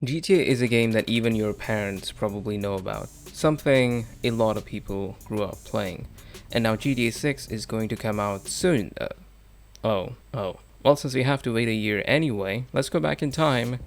GTA is a game that even your parents probably know about, something a lot of people grew up playing. And now GTA 6 is going to come out soon. Oh. Well, since we have to wait a year anyway, let's go back in time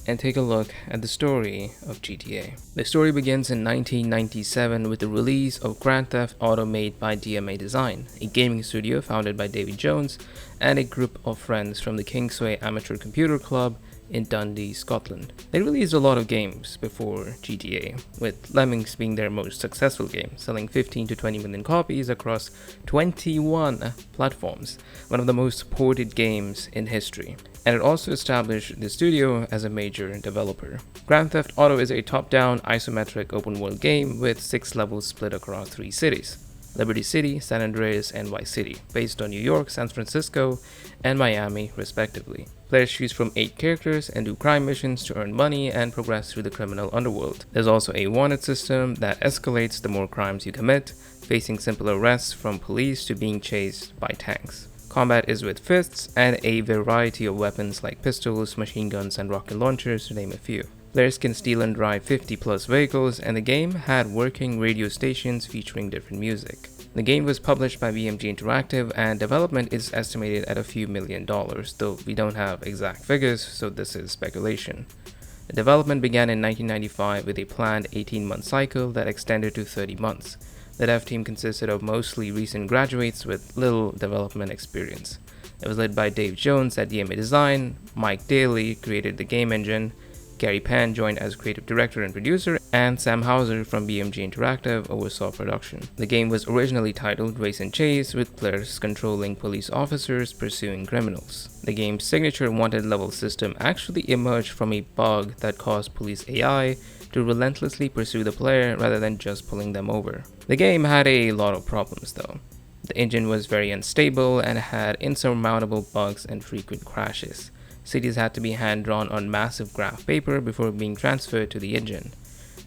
and take a look at the story of GTA. The story begins in 1997 with the release of Grand Theft Auto made by DMA Design, a gaming studio founded by David Jones and a group of friends from the Kingsway Amateur Computer Club in Dundee, Scotland. They released a lot of games before GTA, with Lemmings being their most successful game, selling 15 to 20 million copies across 21 platforms, one of the most ported games in history. And it also established the studio as a major developer. Grand Theft Auto is a top-down isometric open-world game with 6 levels split across 3 cities: Liberty City, San Andreas, and Vice City, based on New York, San Francisco, and Miami, respectively. Players choose from 8 characters and do crime missions to earn money and progress through the criminal underworld. There's also a wanted system that escalates the more crimes you commit, facing simple arrests from police to being chased by tanks. Combat is with fists and a variety of weapons like pistols, machine guns, and rocket launchers, to name a few. Players can steal and drive 50 plus vehicles, and the game had working radio stations featuring different music. The game was published by BMG Interactive, and development is estimated at a few $1,000,000, though we don't have exact figures, so this is speculation. The development began in 1995 with a planned 18-month cycle that extended to 30 months. The dev team consisted of mostly recent graduates with little development experience. It was led by Dave Jones at DMA Design. Mike Daly created the game engine. Gary Pan joined as creative director and producer, and Sam Hauser from BMG Interactive oversaw production. The game was originally titled Race and Chase, with players controlling police officers pursuing criminals. The game's signature wanted level system actually emerged from a bug that caused police AI to relentlessly pursue the player rather than just pulling them over. The game had a lot of problems though. The engine was very unstable and had insurmountable bugs and frequent crashes. Cities had to be hand-drawn on massive graph paper before being transferred to the engine.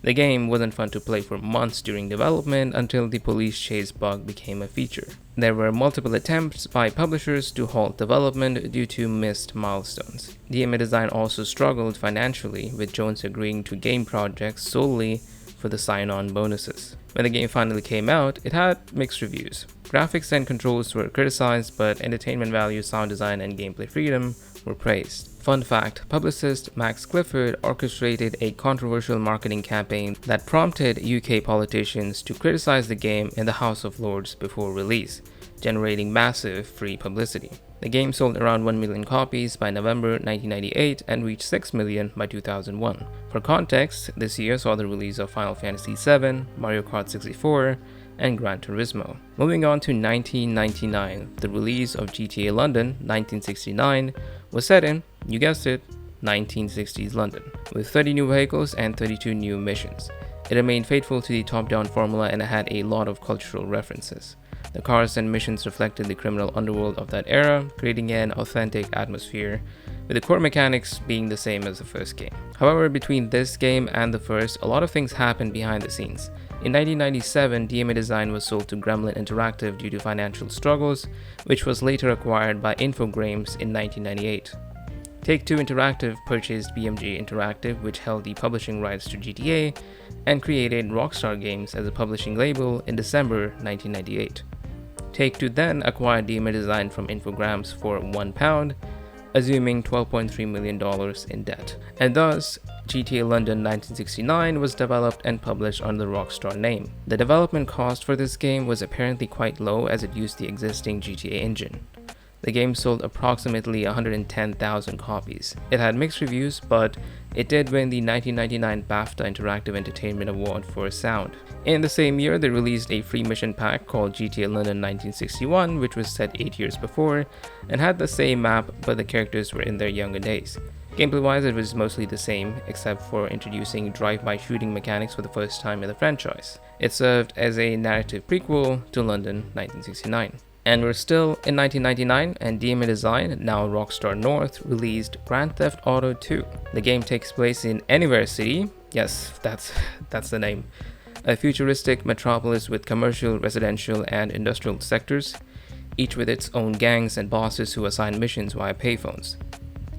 The game wasn't fun to play for months during development until the police chase bug became a feature. There were multiple attempts by publishers to halt development due to missed milestones. DMA Design also struggled financially, with Jones agreeing to game projects solely for the sign-on bonuses. When the game finally came out, it had mixed reviews. Graphics and controls were criticized, but entertainment value, sound design, and gameplay freedom were praised. Fun fact, publicist Max Clifford orchestrated a controversial marketing campaign that prompted UK politicians to criticize the game in the House of Lords before release, generating massive free publicity. The game sold around 1 million copies by November 1998 and reached 6 million by 2001. For context, this year saw the release of Final Fantasy VII, Mario Kart 64, and Gran Turismo. Moving on to 1999, the release of GTA London 1969 was set in, you guessed it, 1960s London, with 30 new vehicles and 32 new missions. It remained faithful to the top-down formula and had a lot of cultural references. The cars and missions reflected the criminal underworld of that era, creating an authentic atmosphere, with the core mechanics being the same as the first game. However, between this game and the first, a lot of things happened behind the scenes. In 1997, DMA Design was sold to Gremlin Interactive due to financial struggles, which was later acquired by Infogrames in 1998. Take-Two Interactive purchased BMG Interactive, which held the publishing rights to GTA, and created Rockstar Games as a publishing label in December 1998. Take-Two then acquired DMA Design from Infogrames for £1, assuming $12.3 million in debt. And thus, GTA London 1969 was developed and published under the Rockstar name. The development cost for this game was apparently quite low, as it used the existing GTA engine. The game sold approximately 110,000 copies. It had mixed reviews, but it did win the 1999 BAFTA Interactive Entertainment Award for sound. In the same year, they released a free mission pack called GTA London 1961, which was set 8 years before, and had the same map, but the characters were in their younger days. Gameplay-wise, it was mostly the same, except for introducing drive-by shooting mechanics for the first time in the franchise. It served as a narrative prequel to London 1969. And we're still in 1999, and DMA Design, now Rockstar North, released Grand Theft Auto 2. The game takes place in Anywhere City, yes, that's the name, a futuristic metropolis with commercial, residential, and industrial sectors, each with its own gangs and bosses who assign missions via payphones.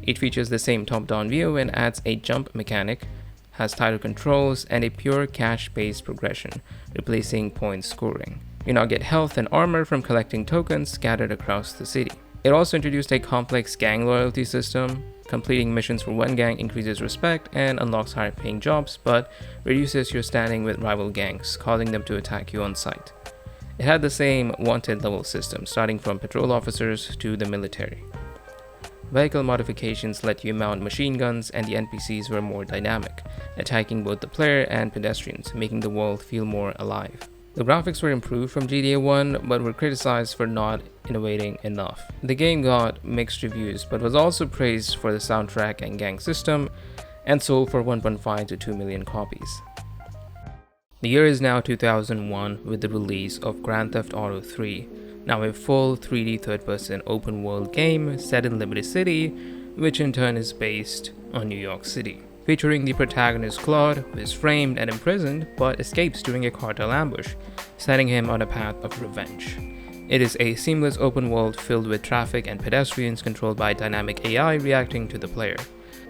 It features the same top-down view and adds a jump mechanic, has tighter controls, and a pure cash-based progression, replacing point scoring. You now get health and armor from collecting tokens scattered across the city. It also introduced a complex gang loyalty system. Completing missions for one gang increases respect and unlocks higher paying jobs, but reduces your standing with rival gangs, causing them to attack you on sight. It had the same wanted level system, starting from patrol officers to the military. Vehicle modifications let you mount machine guns, and the NPCs were more dynamic, attacking both the player and pedestrians, making the world feel more alive. The graphics were improved from GTA 1, but were criticized for not innovating enough. The game got mixed reviews, but was also praised for the soundtrack and gang system, and sold for 1.5 to 2 million copies. The year is now 2001 with the release of Grand Theft Auto 3, now a full 3D third-person open-world game set in Liberty City, which in turn is based on New York City. Featuring the protagonist Claude, who is framed and imprisoned but escapes during a cartel ambush, setting him on a path of revenge. It is a seamless open world filled with traffic and pedestrians controlled by dynamic AI reacting to the player.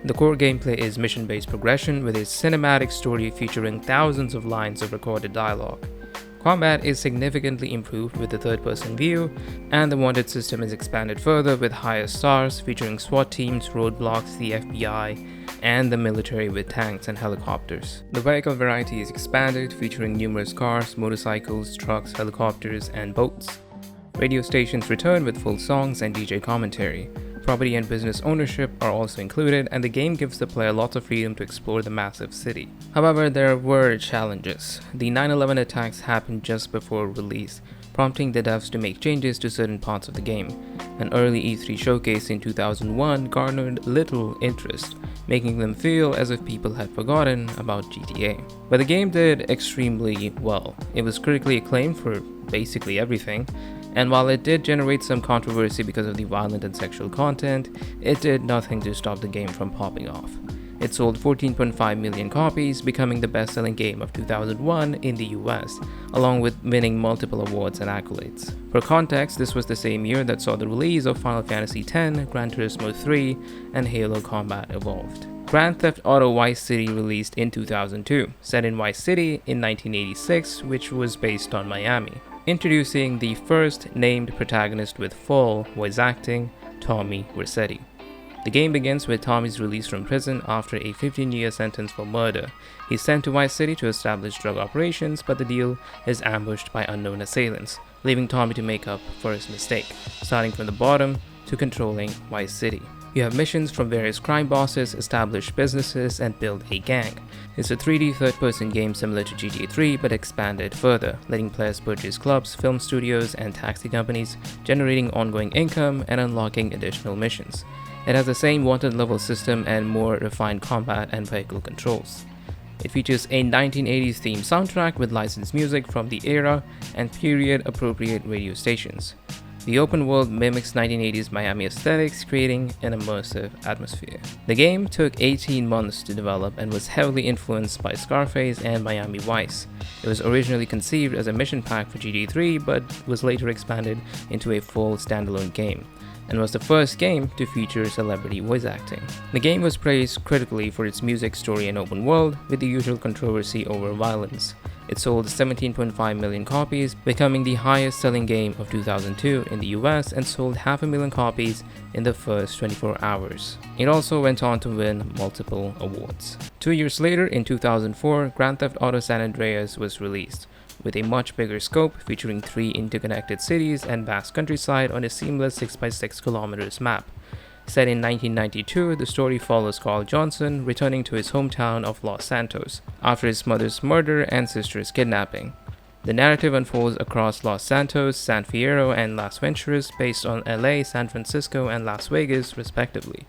The core gameplay is mission-based progression with a cinematic story featuring thousands of lines of recorded dialogue. Combat is significantly improved with the third-person view, and the wanted system is expanded further with higher stars featuring SWAT teams, roadblocks, the FBI, and the military with tanks and helicopters. The vehicle variety is expanded, featuring numerous cars, motorcycles, trucks, helicopters, and boats. Radio stations return with full songs and DJ commentary. Property and business ownership are also included, and the game gives the player lots of freedom to explore the massive city. However, there were challenges. The 9/11 attacks happened just before release, prompting the devs to make changes to certain parts of the game. An early E3 showcase in 2001 garnered little interest, making them feel as if people had forgotten about GTA. But the game did extremely well. It was critically acclaimed for basically everything, and while it did generate some controversy because of the violent and sexual content, it did nothing to stop the game from popping off. It sold 14.5 million copies, becoming the best-selling game of 2001 in the US, along with winning multiple awards and accolades. For context, this was the same year that saw the release of Final Fantasy X, Gran Turismo 3, and Halo Combat Evolved. Grand Theft Auto Vice City released in 2002, set in Vice City in 1986, which was based on Miami. Introducing the first named protagonist with full voice acting, Tommy Vercetti. The game begins with Tommy's release from prison after a 15-year sentence for murder. He's sent to Vice City to establish drug operations, but the deal is ambushed by unknown assailants, leaving Tommy to make up for his mistake, starting from the bottom to controlling Vice City. You have missions from various crime bosses, establish businesses, and build a gang. It's a 3D third-person game similar to GTA 3 but expanded further, letting players purchase clubs, film studios, and taxi companies, generating ongoing income and unlocking additional missions. It has the same wanted level system and more refined combat and vehicle controls. It features a 1980s themed soundtrack with licensed music from the era and period-appropriate radio stations. The open world mimics 1980s Miami aesthetics, creating an immersive atmosphere. The game took 18 months to develop and was heavily influenced by Scarface and Miami Vice. It was originally conceived as a mission pack for GTA 3 but was later expanded into a full standalone game, and was the first game to feature celebrity voice acting. The game was praised critically for its music, story, and open world, with the usual controversy over violence. It sold 17.5 million copies, becoming the highest selling game of 2002 in the US, and sold 500,000 copies in the first 24 hours. It also went on to win multiple awards. 2 years later, in 2004, Grand Theft Auto San Andreas was released, with a much bigger scope, featuring 3 interconnected cities and vast countryside on a seamless 6x6 kilometers map. Set in 1992, the story follows Carl Johnson returning to his hometown of Los Santos after his mother's murder and sister's kidnapping. The narrative unfolds across Los Santos, San Fierro, and Las Venturas, based on LA, San Francisco, and Las Vegas, respectively.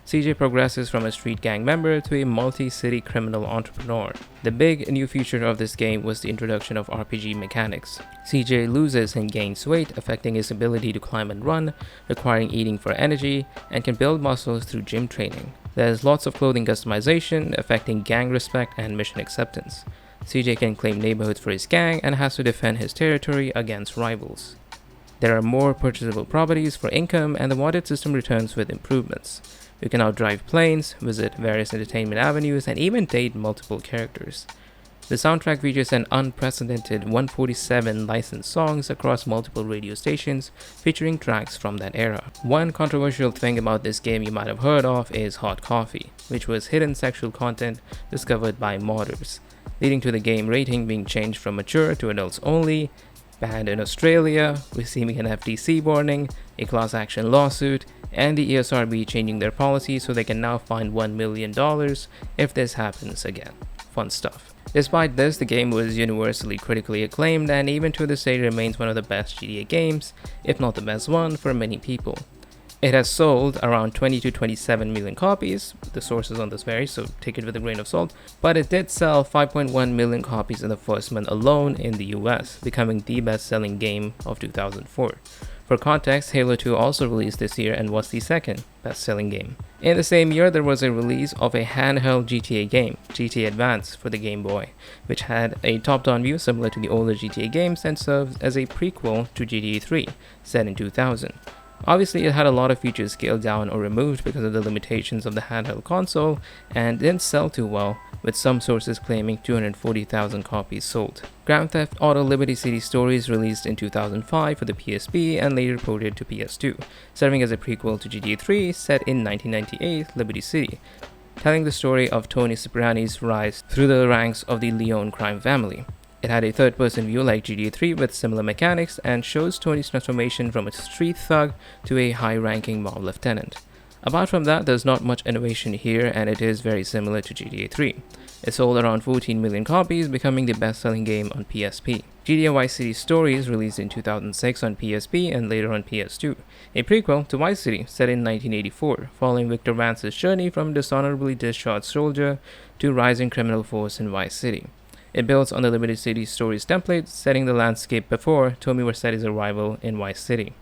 CJ progresses from a street gang member to a multi-city criminal entrepreneur. The big new feature of this game was the introduction of RPG mechanics. CJ loses and gains weight, affecting his ability to climb and run, requiring eating for energy, and can build muscles through gym training. There's lots of clothing customization, affecting gang respect and mission acceptance. CJ can claim neighborhoods for his gang and has to defend his territory against rivals. There are more purchasable properties for income, and the wanted system returns with improvements. You can now drive planes, visit various entertainment avenues, and even date multiple characters. The soundtrack features an unprecedented 147 licensed songs across multiple radio stations featuring tracks from that era. One controversial thing about this game you might have heard of is hot coffee, which was hidden sexual content discovered by modders, leading to the game rating being changed from mature to adults only, banned in Australia, receiving an FTC warning, a class action lawsuit, and the ESRB changing their policy so they can now fine $1 million if this happens again. Fun stuff. Despite this, the game was universally critically acclaimed and even to this day remains one of the best GTA games, if not the best one, for many people. It has sold around 20 to 27 million copies, the sources on this vary, so take it with a grain of salt, but it did sell 5.1 million copies in the first month alone in the US, becoming the best-selling game of 2004. For context, Halo 2 also released this year and was the second best-selling game. In the same year, there was a release of a handheld GTA game, GTA Advance, for the Game Boy, which had a top-down view similar to the older GTA games and served as a prequel to GTA 3, set in 2000. Obviously, it had a lot of features scaled down or removed because of the limitations of the handheld console and didn't sell too well, with some sources claiming 240,000 copies sold. Grand Theft Auto Liberty City Stories released in 2005 for the PSP and later ported to PS2, serving as a prequel to GTA 3 set in 1998 Liberty City, telling the story of Tony Cipriani's rise through the ranks of the Leone crime family. It had a third-person view like GTA 3 with similar mechanics and shows Tony's transformation from a street thug to a high-ranking mob lieutenant. Apart from that, there's not much innovation here and it is very similar to GTA 3. It sold around 14 million copies, becoming the best-selling game on PSP. GTA Vice City Stories released in 2006 on PSP and later on PS2, a prequel to Vice City set in 1984, following Victor Vance's journey from dishonorably discharged soldier to rising criminal force in Vice City. It builds on the Liberty City Stories template, setting the landscape before Tommy Vercetti's arrival in Vice City.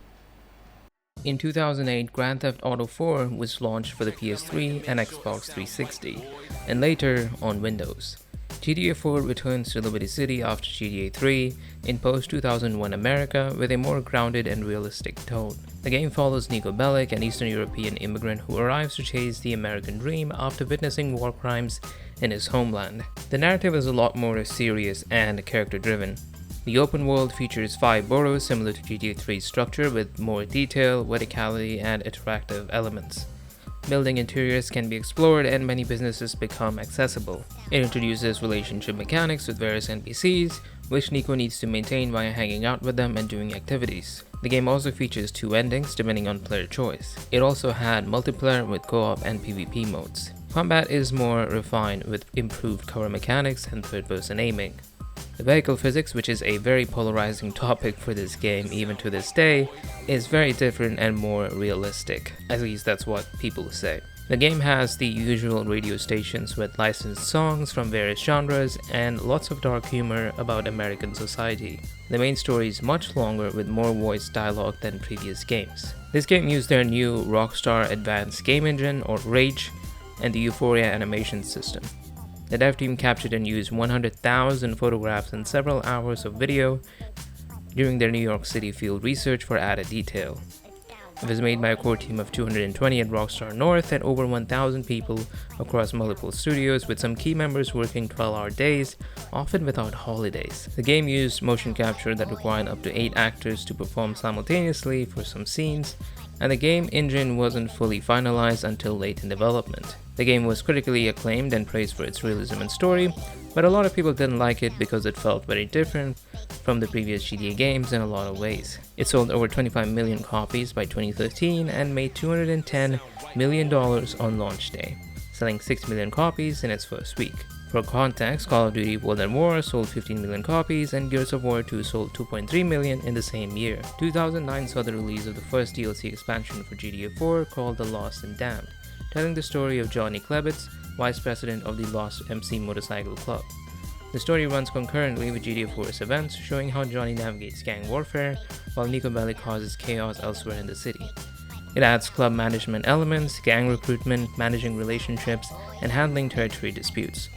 In 2008, Grand Theft Auto 4 was launched for the PS3 and Xbox 360, and later on Windows. GTA 4 returns to Liberty City after GTA 3 in post-2001 America with a more grounded and realistic tone. The game follows Niko Bellic, an Eastern European immigrant who arrives to chase the American dream after witnessing war crimes in his homeland. The narrative is a lot more serious and character-driven. The open world features 5 boroughs similar to GTA 3's structure with more detail, verticality, and interactive elements. Building interiors can be explored and many businesses become accessible. It introduces relationship mechanics with various NPCs, which Niko needs to maintain via hanging out with them and doing activities. The game also features 2 endings depending on player choice. It also had multiplayer with co-op and PvP modes. Combat is more refined with improved cover mechanics and third-person aiming. The vehicle physics, which is a very polarizing topic for this game even to this day, is very different and more realistic. At least that's what people say. The game has the usual radio stations with licensed songs from various genres and lots of dark humor about American society. The main story is much longer with more voice dialogue than previous games. This game used their new Rockstar Advanced Game Engine or RAGE and the Euphoria animation system. The dev team captured and used 100,000 photographs and several hours of video during their New York City field research for added detail. It was made by a core team of 220 at Rockstar North and over 1,000 people across multiple studios, with some key members working 12-hour days, often without holidays. The game used motion capture that required up to 8 actors to perform simultaneously for some scenes, and the game engine wasn't fully finalized until late in development. The game was critically acclaimed and praised for its realism and story, but a lot of people didn't like it because it felt very different from the previous GTA games in a lot of ways. It sold over 25 million copies by 2013 and made $210 million on launch day, selling 6 million copies in its first week. For context, Call of Duty World at War sold 15 million copies and Gears of War 2 sold 2.3 million in the same year. 2009 saw the release of the first DLC expansion for GTA 4 called The Lost and Damned, telling the story of Johnny Klebitz, vice president of the Lost MC Motorcycle Club. The story runs concurrently with GTA 4's events, showing how Johnny navigates gang warfare, while Niko Bellic causes chaos elsewhere in the city. It adds club management elements, gang recruitment, managing relationships, and handling territory disputes.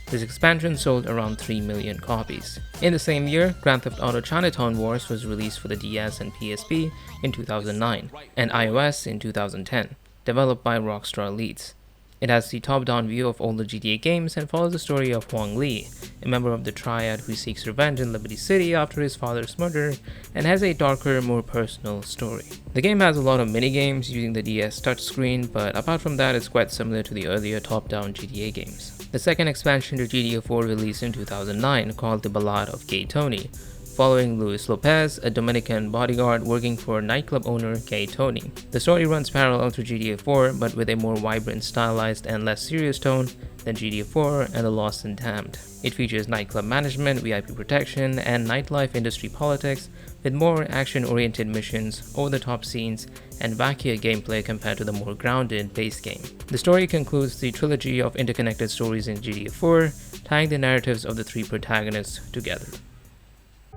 This expansion sold around 3 million copies. In the same year, Grand Theft Auto Chinatown Wars was released for the DS and PSP in 2009, and iOS in 2010. developed by Rockstar Leeds. It has the top-down view of all the GTA games and follows the story of Huang Li, a member of the Triad who seeks revenge in Liberty City after his father's murder, and has a darker, more personal story. The game has a lot of minigames using the DS touchscreen, but apart from that, it's quite similar to the earlier top-down GTA games. The second expansion to GTA 4 released in 2009, called the Ballad of Gay Tony, following Luis Lopez, a Dominican bodyguard working for nightclub owner Gay Tony. The story runs parallel to GTA 4, but with a more vibrant, stylized, and less serious tone than GTA 4 and The Lost and Damned. It features nightclub management, VIP protection, and nightlife industry politics, with more action-oriented missions, over-the-top scenes, and wackier gameplay compared to the more grounded base game. The story concludes the trilogy of interconnected stories in GTA 4, tying the narratives of the three protagonists together.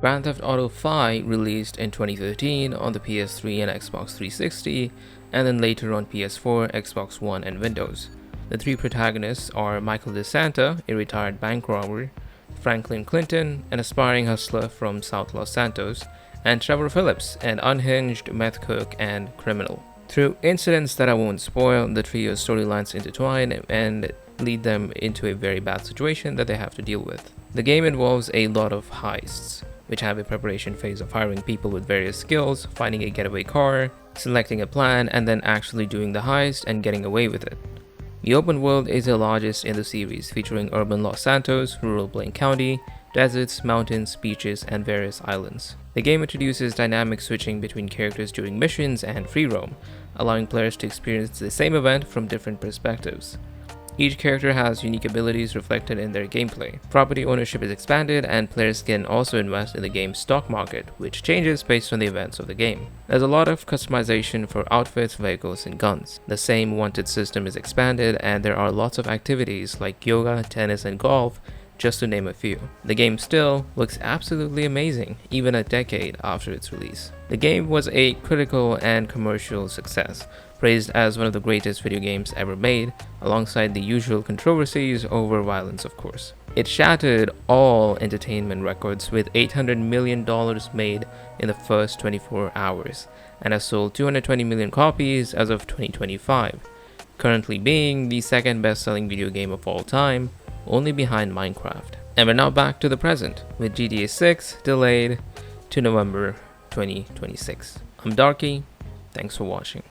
Grand Theft Auto V released in 2013 on the PS3 and Xbox 360, and then later on PS4, Xbox One, and Windows. The three protagonists are Michael DeSanta, a retired bank robber, Franklin Clinton, an aspiring hustler from South Los Santos, and Trevor Phillips, an unhinged meth cook and criminal. Through incidents that I won't spoil, the trio's storylines intertwine and lead them into a very bad situation that they have to deal with. The game involves a lot of heists, which have a preparation phase of hiring people with various skills, finding a getaway car, selecting a plan, and then actually doing the heist and getting away with it. The open world is the largest in the series, featuring urban Los Santos, rural Blaine County, deserts, mountains, beaches, and various islands. The game introduces dynamic switching between characters during missions and free roam, allowing players to experience the same event from different perspectives. Each character has unique abilities reflected in their gameplay. Property ownership is expanded, and players can also invest in the game's stock market, which changes based on the events of the game. There's a lot of customization for outfits, vehicles, and guns. The same wanted system is expanded, and there are lots of activities like yoga, tennis, and golf, just to name a few. The game still looks absolutely amazing, even a decade after its release. The game was a critical and commercial success, praised as one of the greatest video games ever made, alongside the usual controversies over violence, of course. It shattered all entertainment records with $800 million made in the first 24 hours, and has sold 220 million copies as of 2025, currently being the second best-selling video game of all time, only behind Minecraft. And we're now back to the present, with GTA 6 delayed to November 2026. I'm Darky, thanks for watching.